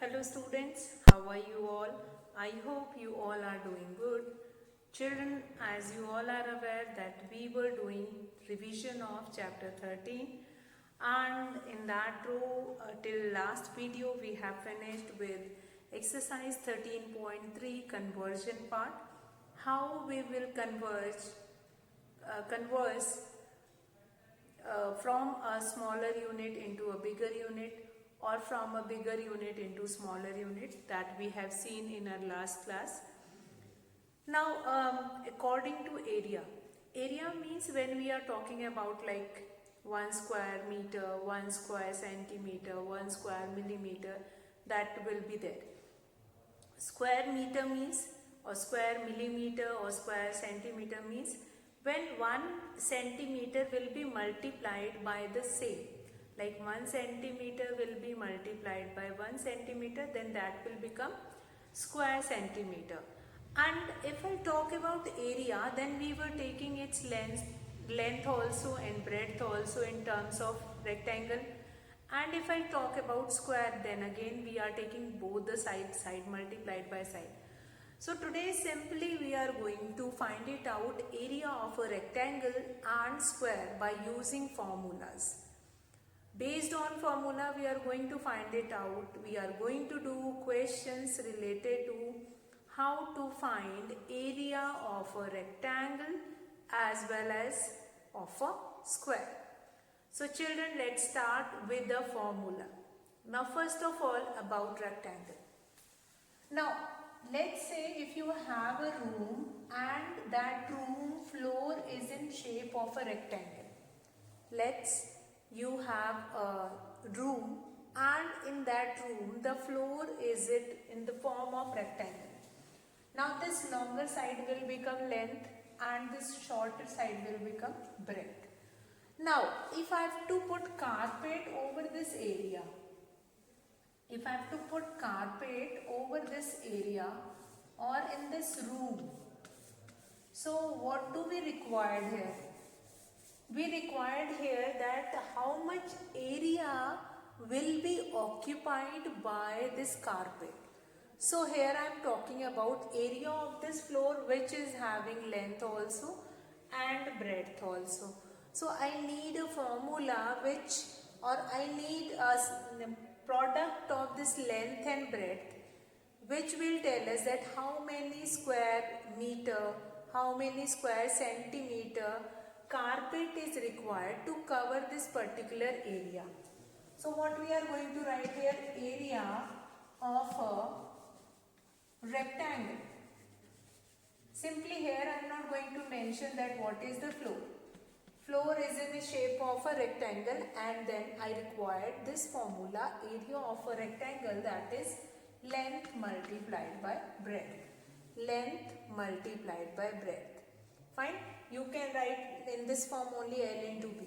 Hello students, how are you all? I hope you all are doing good. Children, as you all are aware that we were doing revision of chapter 13 and in that row till last video we have finished with exercise 13.3 conversion part. How we will converse from a smaller unit into a bigger unit or from a bigger unit into smaller unit that we have seen in our last class. Now according to area means when we are talking about like 1 square meter, 1 square centimeter, 1 square millimeter, that will be there. Square meter means or square millimeter or square centimeter means when 1 centimeter will be multiplied by the same, like 1 centimeter will be multiplied by 1 centimeter, then that will become square centimeter. And if I talk about area, then we were taking its length also and breadth also in terms of rectangle. And if I talk about square, then again we are taking both the side multiplied by side. So today simply we are going to find it out area of a rectangle and square by using formulas. Based on formula we are going to find it out. We are going to do questions related to how to find area of a rectangle as well as of a square. So children, let's start with the formula. Now first of all about rectangle. Now let's say if you have a room and that room floor is in shape of a rectangle. You have a room and in that room the floor is in the form of rectangle. Now this longer side will become length and this shorter side will become breadth. Now if I have to put carpet over this area, or in this room, so what do we require here? We required here that how much area will be occupied by this carpet. So here I am talking about area of this floor which is having length also and breadth also. So I need a formula I need a product of this length and breadth which will tell us that how many square meter, how many square centimeter carpet is required to cover this particular area. So what we are going to write here, area of a rectangle. Simply here I am not going to mention that what is the floor. Floor is in the shape of a rectangle and then I required this formula, area of a rectangle, that is length multiplied by breadth. Length multiplied by breadth. Fine. You can write in this form only L into B.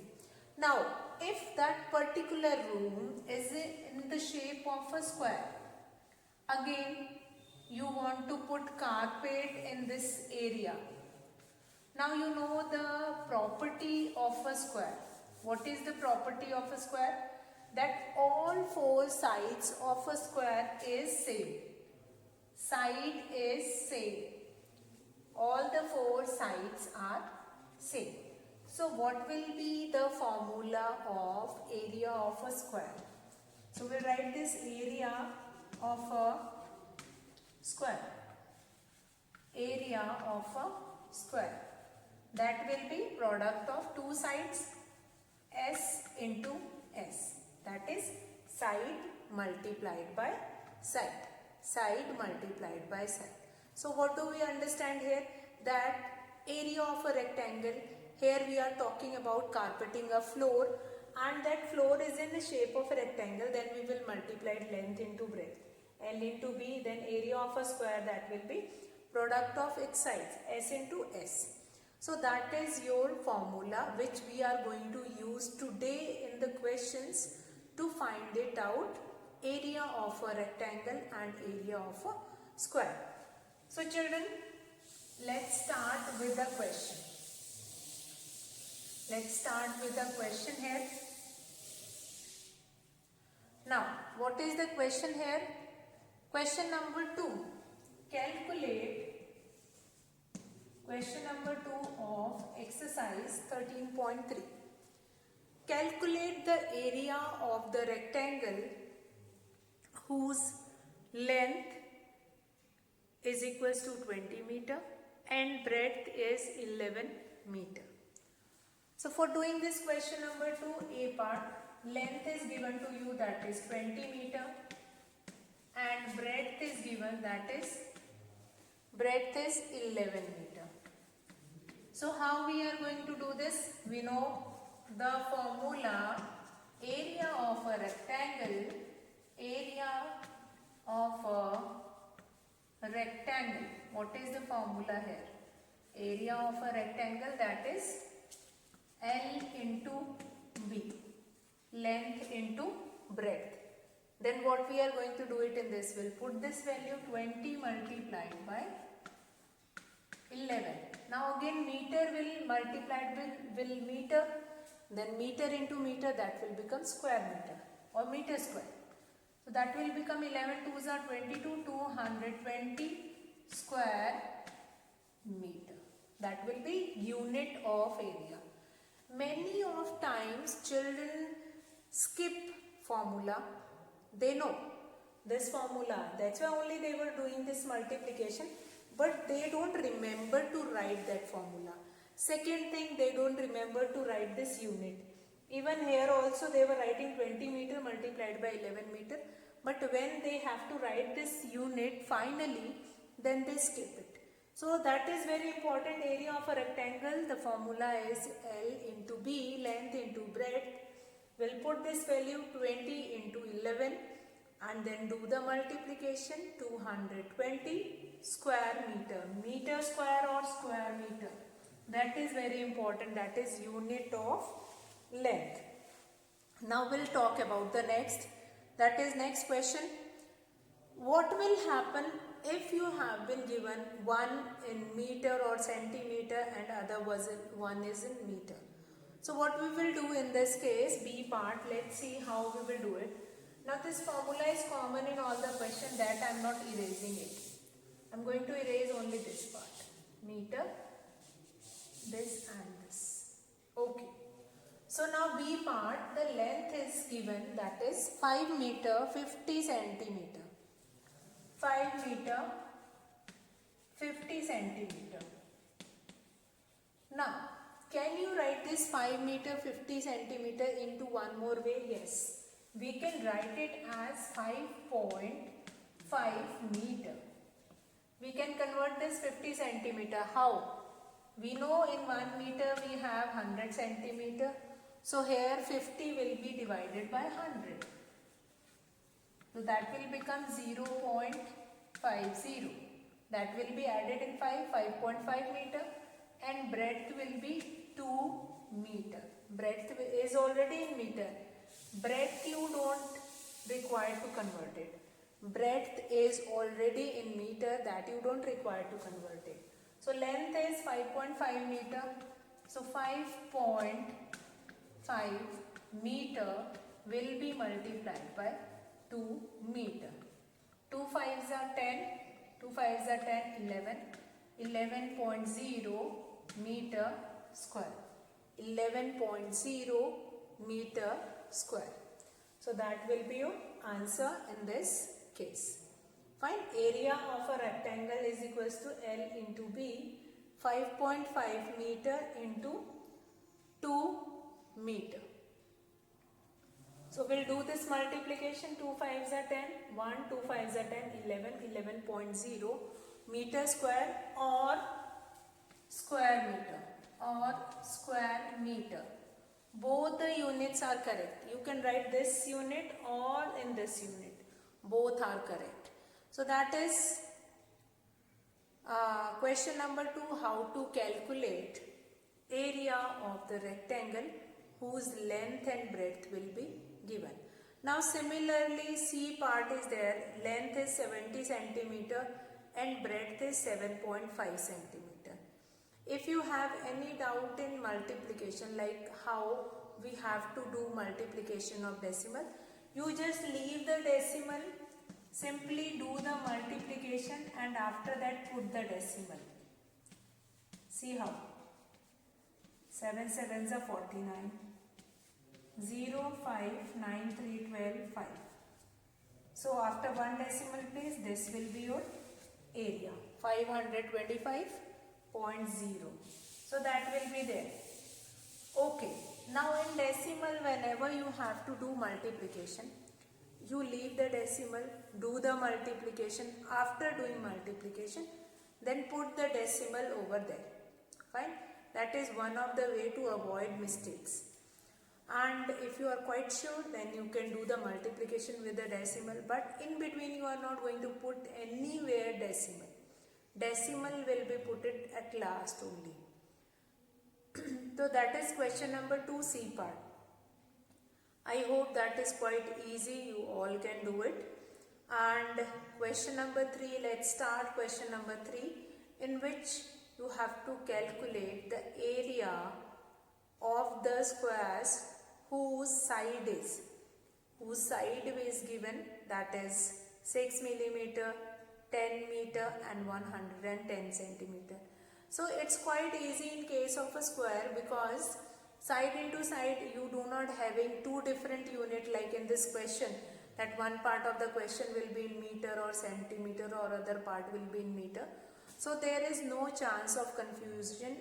Now, if that particular room is in the shape of a square, again you want to put carpet in this area. Now you know the property of a square. What is the property of a square? That all four sides of a square is same. Side is same. All the four sides are same. So what will be the formula of area of a square? So we'll write this area of a square. Area of a square. That will be product of two sides, S into S. That is side multiplied by side. Side multiplied by side. So what do we understand here? That area of a rectangle, here we are talking about carpeting a floor and that floor is in the shape of a rectangle, then we will multiply length into breadth. L into B, then area of a square, that will be product of its sides, S into S. So that is your formula which we are going to use today in the questions to find it out, area of a rectangle and area of a square. So children, let's start with the question. Let's start with the question here. Now, what is the question here? Question number 2. Calculate question number 2 of exercise 13.3. Calculate the area of the rectangle whose length is equals to 20 meter and breadth is 11 meter. So for doing this question number 2, A part, length is given to you, that is 20 meter, and breadth is given, that is 11 meter. So how we are going to do this? We know the formula. Area of a rectangle, what is the formula here? Area of a rectangle, that is L into B, length into breadth. Then what we are going to do it in this, we'll put this value 20 multiplied by 11. Now again meter will multiplied with meter, then meter into meter, that will become square meter or meter square. So that will become 11 2s are 22, 220 square meter. That will be unit of area. Many of times children skip formula. They know this formula, that's why only they were doing this multiplication, but they don't remember to write that formula. Second thing, they don't remember to write this unit. Even here also they were writing 20 meter multiplied by 11 meter, but when they have to write this unit finally, then they skip it. So that is very important. Area of a rectangle, the formula is L into B, length into breadth. We'll put this value 20 into 11 and then do the multiplication. 220 square meter, meter square or square meter. That is very important. That is unit of length. Now we'll talk about the next. That is next question. What will happen if you have been given one in meter or centimeter and other one is in meter? So what we will do in this case, B part, let's see how we will do it. Now this formula is common in all the questions, that I am not erasing it. I am going to erase only this part. Meter, this and this. Okay. So now B part, the length is given, that is 5 meter 50 centimeter. 5 meter 50 centimeter. Now, can you write this 5 meter 50 centimeter into one more way? Yes. We can write it as 5.5 meter. We can convert this 50 centimeter. How? We know in 1 meter we have 100 centimeter. So here 50 will be divided by 100. So that will become 0.50. That will be added in 5.5 meter, and breadth will be 2 meter. Breadth is already in meter. Breadth you don't require to convert it. Breadth is already in meter, that you don't require to convert it. So length is 5.5 meter. So 5.5 meter will be multiplied by 2 meter. 2 5s are 10. 2 5s are 10, 11. 11.0 meter square. 11.0 meter square. So that will be your answer in this case. Find area of a rectangle is equals to L into B. 5.5 meter into 2 meter. So we'll do this multiplication. 2 5s are 10, 1, 2 5s are 10, 11, 11.0 meter square or square meter. Both the units are correct. You can write this unit or in this unit. Both are correct. So that is question number 2, how to calculate area of the rectangle whose length and breadth will be given. Now similarly C part is there, length is 70 centimeter and breadth is 7.5 centimeter. If you have any doubt in multiplication, like how we have to do multiplication of decimal, you just leave the decimal Simply do the multiplication and after that put the decimal. See how? 7 sevens are 49. 0, 5, 9, 3, 12, 5. So after one decimal place, this will be your area. 525.0. So that will be there. Okay. Now in decimal, whenever you have to do multiplication, you leave the decimal, do the multiplication. After doing multiplication, then put the decimal over there. Fine. That is one of the way to avoid mistakes. And if you are quite sure, then you can do the multiplication with the decimal, but in between you are not going to put anywhere decimal. Decimal will be put it at last only. So that is question number 2C part. I hope that is quite easy, you all can do it. And question number 3, let's start question number 3, in which you have to calculate the area of the squares whose side is given, that is 6 millimeter, 10 meter and 110 centimeter. So it's quite easy in case of a square, because side into side you do not having two different unit like in this question, that one part of the question will be in meter or centimeter or other part will be in meter. So there is no chance of confusion.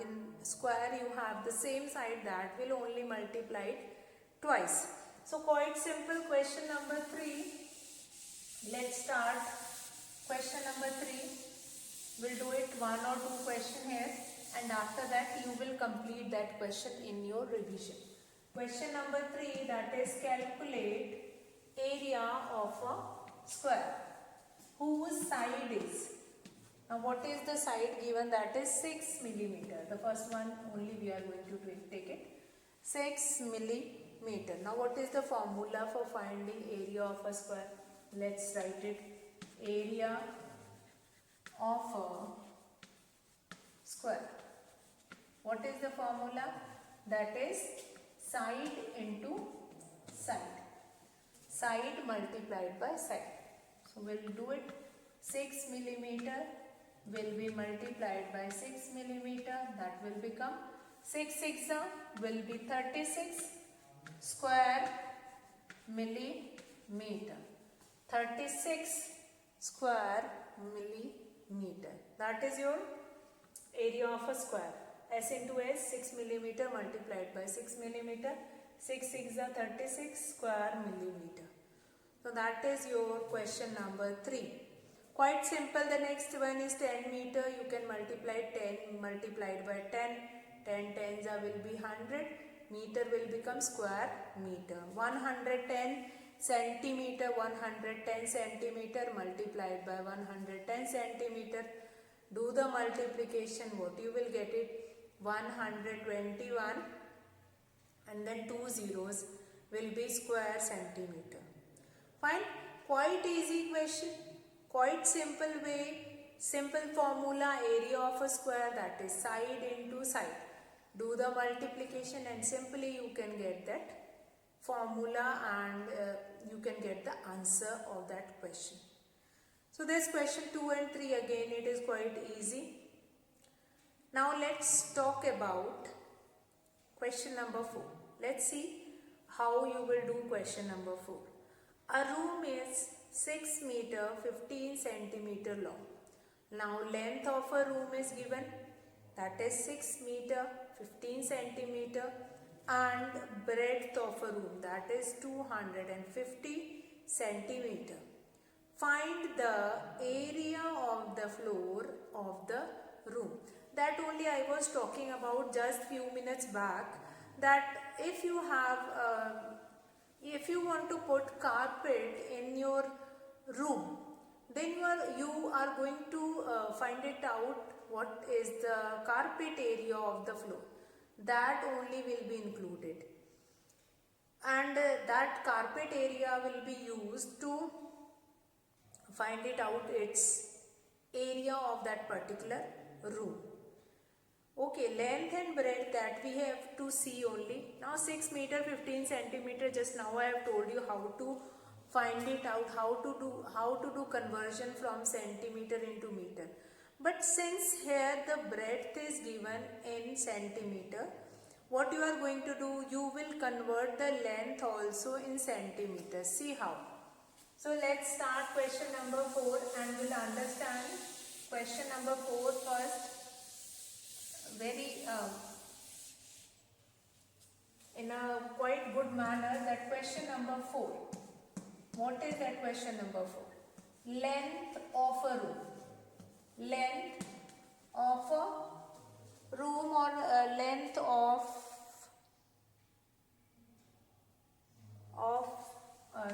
In square you have the same side, that will only multiply it twice. So quite simple question number 3. Let's start question number 3. We'll do it one or two question here, and after that you will complete that question in your revision. Question number 3, that is calculate area of a square whose side is. Now what is the side given? That is 6 millimeter. The first one only we are going to take it. 6 millimeter. Now what is the formula for finding area of a square? Let's write it. Area of a square. What is the formula? That is side into side. Side multiplied by side. So we'll do it. 6 millimeter will be multiplied by 6 millimeter, that will become 6 6 will be 36 square millimeter. 36 square millimeter. That is your area of a square. S into S, 6 millimeter multiplied by 6 millimeter. 6 6 36 square millimeter. So that is your question number 3. Quite simple. The next one is 10 meter. You can multiply 10 multiplied by 10. 10 tens will be 100. Meter will become square meter. 110 centimeter. 110 centimeter multiplied by 110 centimeter. Do the multiplication. What you will get it? 121. And then 2 zeros will be square centimeter. Fine. Quite easy question. Quite simple way, simple formula, area of a square, that is side into side. Do the multiplication and simply you can get that formula and you can get the answer of that question. So this question 2 and 3, again it is quite easy. Now let's talk about question number 4. Let's see how you will do question number 4. A room is 6 meter 15 centimeter long. Now length of a room is given, that is 6 meter 15 centimeter, and breadth of a room, that is 250 centimeter. Find the area of the floor of the room. That only I was talking about just few minutes back, that if you have if you want to put carpet in your room, then you are going to find it out what is the carpet area of the floor. That only will be included, and that carpet area will be used to find it out its area of that particular room. Okay, length and breadth, that we have to see only. Now 6 meter 15 centimeter, just now I have told you how to find it out how to do conversion from centimeter into meter. But since here the breadth is given in centimeter, what you are going to do, you will convert the length also in centimeters. See how. So let's start question number 4 and we'll understand question number 4 first very in a quite good manner. That question number 4. What is that question number 4? Length of a room. Length of a room or length of a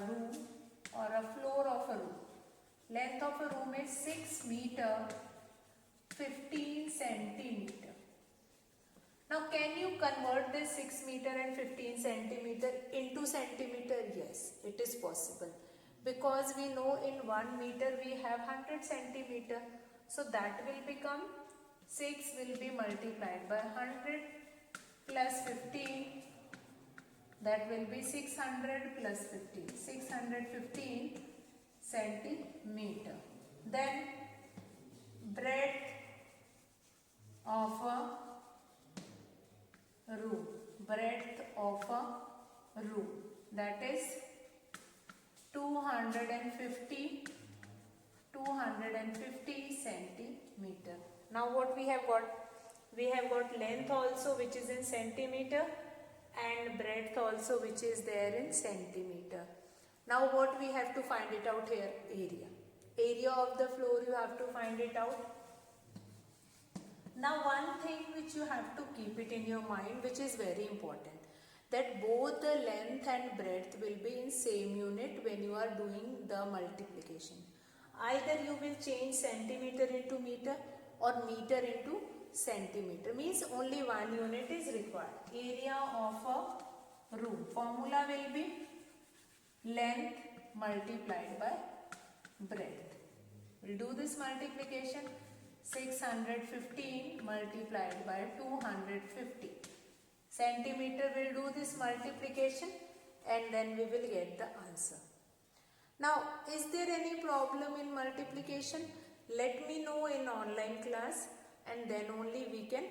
room or a floor of a room. Length of a room is 6 meter 15 centimeter. Now can you convert this 6 meter and 15 centimeter into centimeter? Yes, it is possible, because we know in 1 meter we have 100 centimeter. So that will become 6 will be multiplied by 100 plus 15. That will be 600 plus 15. 615 centimeter. Then breadth of a room. Breadth of a room. That is 250 centimeter. Now what we have got? We have got length also, which is in centimeter, and breadth also, which is there in centimeter. Now what we have to find it out here? Area. Area of the floor you have to find it out. Now one thing which you have to keep it in your mind, which is very important, that both the length and breadth will be in same unit when you are doing the multiplication. Either you will change centimeter into meter or meter into centimeter. Means only one unit is required. Area of a room. Formula will be length multiplied by breadth. We'll do this multiplication. 615 multiplied by 250 centimeter. We'll do this multiplication and then we will get the answer. Now, is there any problem in multiplication? Let me know in online class, and then only we can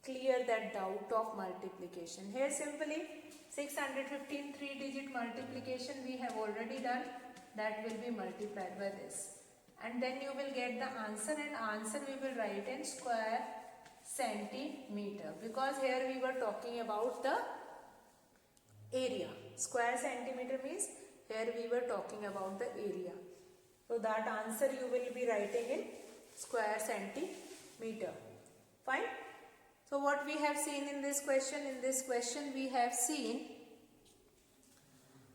clear that doubt of multiplication. Here simply 615 3-digit multiplication we have already done. That will be multiplied by this. And then you will get the answer, and answer we will write in square centimeter, because here we were talking about the area. Square centimeter means here we were talking about the area. So that answer you will be writing in square centimeter. Fine. So what we have seen in this question we have seen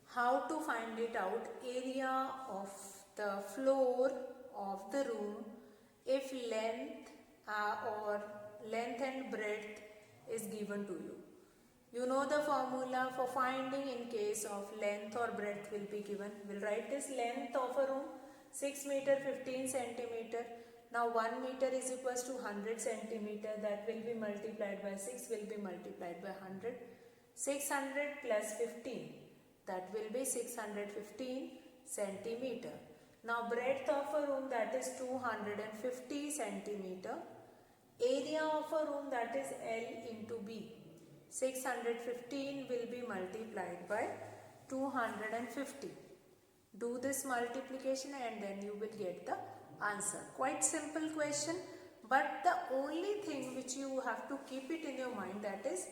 how to find it out, area of the floor of the room if length and breadth is given to you. You know the formula for finding in case of length or breadth will be given. We'll write this length of a room 6 meter 15 centimeter. Now 1 meter is equals to 100 centimeter. That will be multiplied by 6 will be multiplied by 100. 600 plus 15. That will be 615 centimeter. Now breadth of a room, that is 250 centimeter. Area of a room, that is L into B. 615 will be multiplied by 250. Do this multiplication and then you will get the answer. Quite simple question, but the only thing which you have to keep it in your mind, that is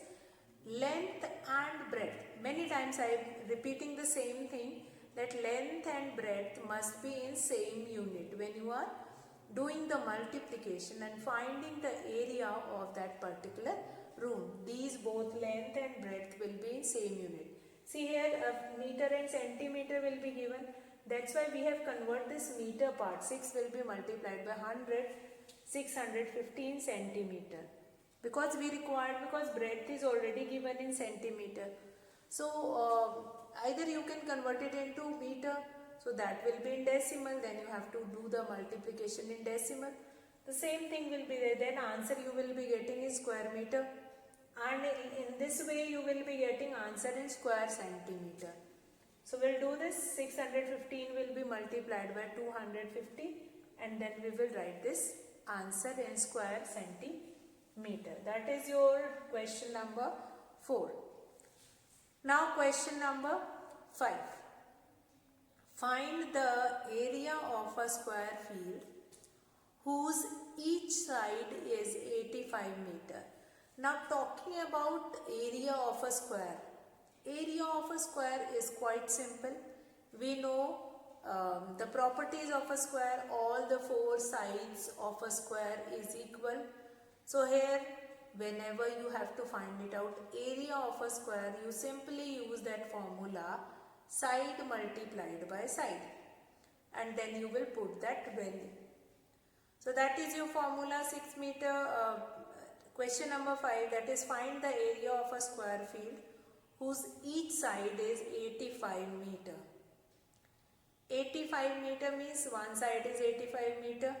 length and breadth. Many times I am repeating the same thing, that length and breadth must be in same unit when you are doing the multiplication and finding the area of that particular room. These both length and breadth will be in same unit. See here, meter and centimeter will be given. That's why we have converted this meter part. 6 will be multiplied by 100, 615 centimeter. Because breadth is already given in centimeter. So either you can convert it into meter, so that will be in decimal, then you have to do the multiplication in decimal. The same thing will be there, then answer you will be getting in square meter, and in this way you will be getting answer in square centimeter. So we'll do this. 615 will be multiplied by 250 and then we will write this answer in square centimeter. That is your question number 4. Now question number 5. Find the area of a square field whose each side is 85 meter. Now talking about area of a square. Area of a square is quite simple. We know the properties of a square. All the 4 sides of a square is equal. So here whenever you have to find it out, area of a square, you simply use that formula, side multiplied by side, and then you will put that value. So that is your formula. 6 meter. Question number 5, that is find the area of a square field whose each side is 85 meter. 85 meter means one side is 85 meter.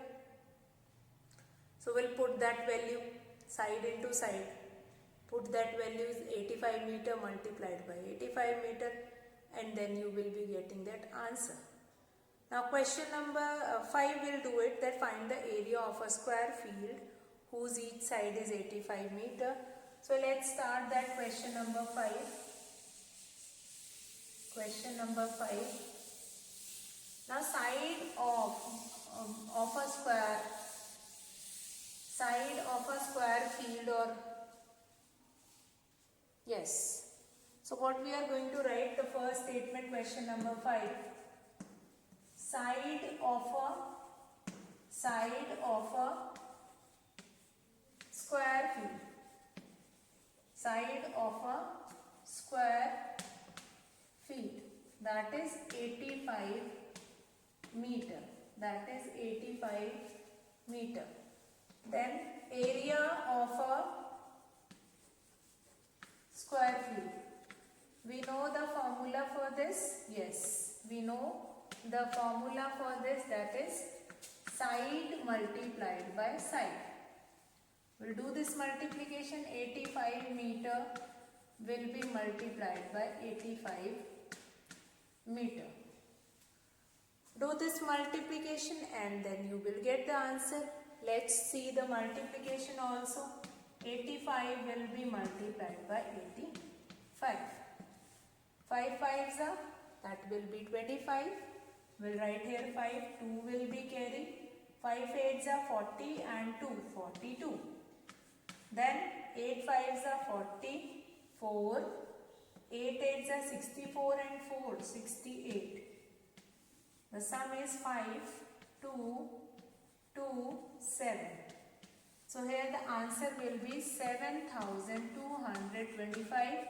So we'll put that value side into side. Put that value is 85 meter multiplied by 85 meter and then you will be getting that answer. Now question number 5 will do it, that find the area of a square field whose each side is 85 meter. So let's start that question number 5. Question number 5. Now side of a square field, or yes. So what we are going to write, the first statement, question number 5. Side of a square field. Side of a square field, that is 85 meter. That is 85 meter. Then area of a square field. We know the formula for this. Yes, we know the formula for this, that is side multiplied by side. We'll do this multiplication. 85 meter will be multiplied by 85 meter. Do this multiplication and then you will get the answer. Let's see the multiplication also. 85 will be multiplied by 85. 5 5s are, that will be 25. We'll write here 5. 2 will be carry. 5 8s are 40 and 2 42. Then 8 5s are 44. 8 8s are 64 and 4 68. The sum is 5 2 2 7. So here the answer will be 7,225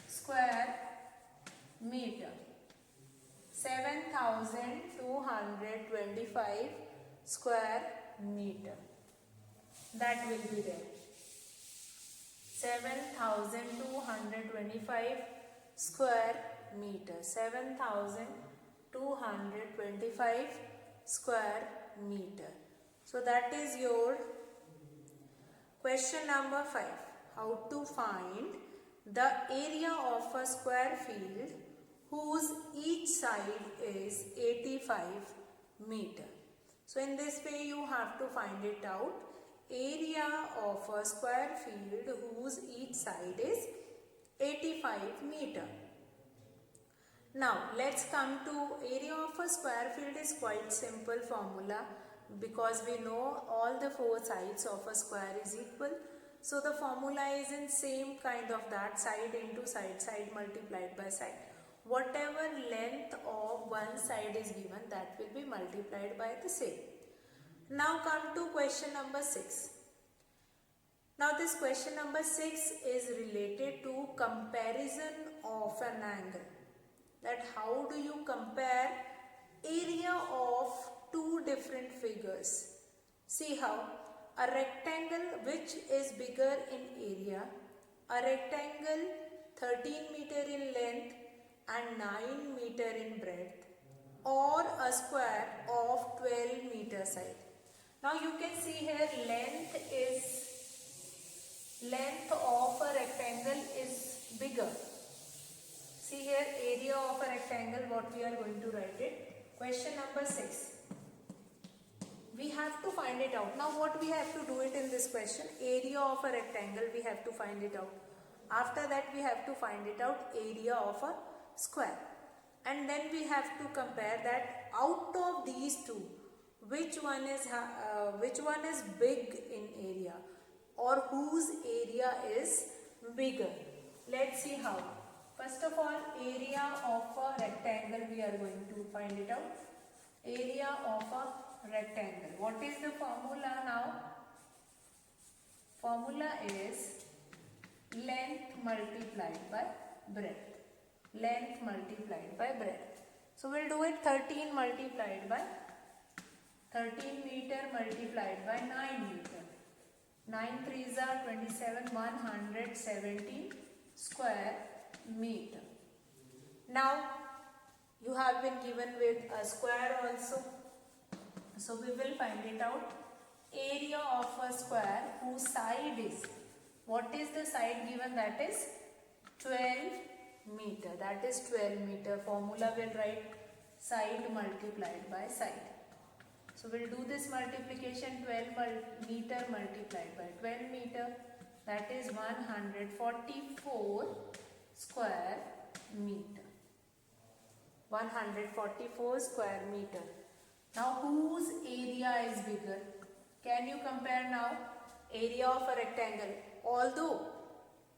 square meter. 7,225 square meter. That will be there. 7,225 square meter. 7,225 square meter. So that is your question number 5. How to find the area of a square field whose each side is 85 meter. So in this way you have to find it out. Area of a square field whose each side is 85 meter. Now let's come to area of a square field. Is quite simple formula because we know all the 4 sides of a square is equal. So the formula is in same kind of that, side into side, side multiplied by side. Whatever length of one side is given, that will be multiplied by the same. Now come to question number 6. Now this question number 6 is related to comparison of an angle. That how do you compare area of 2 different figures? See how a rectangle which is bigger in area, a rectangle 13 meter in length and 9 meter in breadth, or a square of 12 meter side. Now you can see here length of a rectangle is bigger. See here, area of a rectangle, what we are going to write it. Question number 6. We have to find it out. Now what we have to do it in this question, area of a rectangle, we have to find it out. After that we have to find it out area of a square. And then we have to compare that out of these two, which one is big in area or whose area is bigger. Let's see how. First of all, area of a rectangle we are going to find it out. Area of a rectangle. What is the formula now? Formula is length multiplied by breadth. Length multiplied by breadth. So we'll do it 13 multiplied by 13 meter multiplied by 9 meter. 9 3s are 27, 117 square meter. Now you have been given with a square also. So we will find it out. Area of a square whose side is, what is the side given? That is 12 meter. That is 12 meter. Formula will write side multiplied by side. So we'll do this multiplication, 12 meter multiplied by 12 meter. That is 144 square meter. 144 square meter. Now whose area is bigger? Can you compare now? Area of a rectangle. Although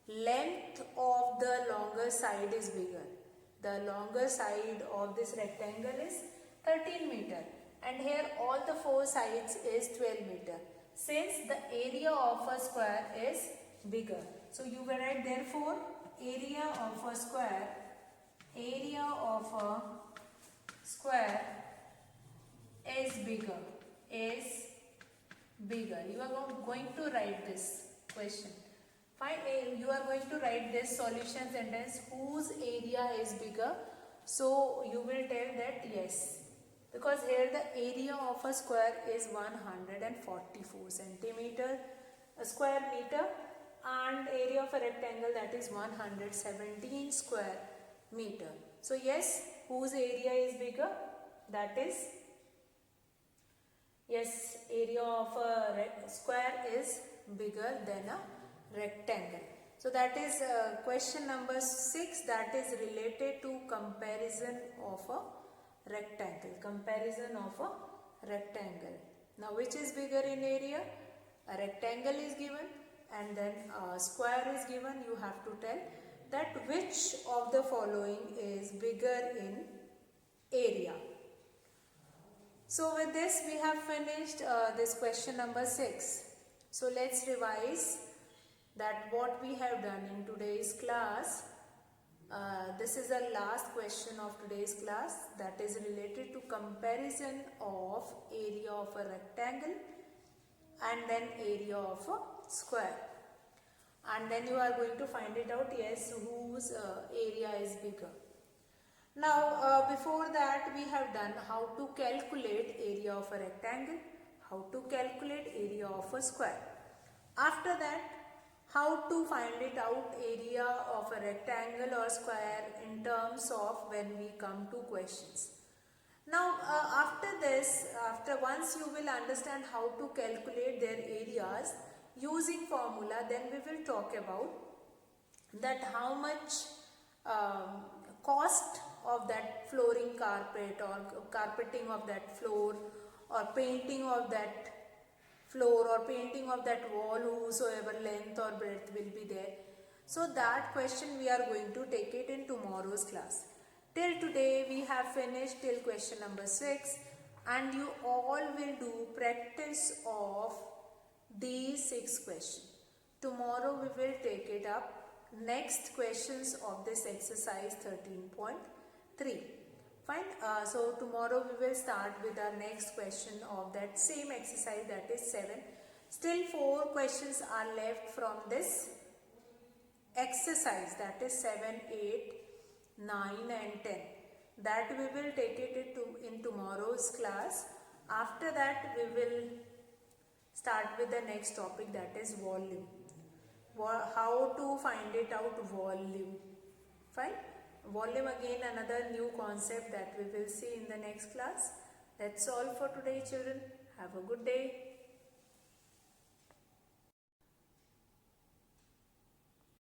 length of the longer side is bigger. The longer side of this rectangle is 13 meter. And here all the four sides is 12 meter. Since the area of a square is bigger. So you will write therefore area of a square. Area of a square is bigger. Is bigger. You are going to write this question. You are going to write this solution sentence whose area is bigger. So you will tell that yes. Because here the area of a square is 144 centimeter a square meter and area of a rectangle that is 117 square meter. So yes, whose area is bigger? That is, yes, area of a square is bigger than a rectangle. So that is question number 6, that is related to comparison of a rectangle. Comparison of a rectangle. Now which is bigger in area? A rectangle is given and then a square is given. You have to tell that which of the following is bigger in area. So with this we have finished this question number 6. So let's revise that what we have done in today's class. This is the last question of today's class, that is related to comparison of area of a rectangle and then area of a square. And then you are going to find it out, yes, whose area is bigger. Now before that we have done how to calculate area of a rectangle, how to calculate area of a square. After that, how to find it out area of a rectangle or square in terms of when we come to questions. Now after this, once you will understand how to calculate their areas using formula, then we will talk about that how much cost of that flooring carpet or carpeting of that floor or painting of that floor or painting of that wall, whosoever length or breadth will be there. So that question we are going to take it in tomorrow's class. Till today we have finished till question number 6 and you all will do practice of these 6 questions. Tomorrow we will take it up next questions of this exercise 13.3. Fine. So tomorrow we will start with our next question of that same exercise, that is 7. Still 4 questions are left from this exercise, that is 7, 8, 9 and 10. That we will take it in tomorrow's class. After that we will start with the next topic, that is volume. How to find it out volume. Fine. volume again another new concept that we will see in the next class. That's all for today, children. Have a good day.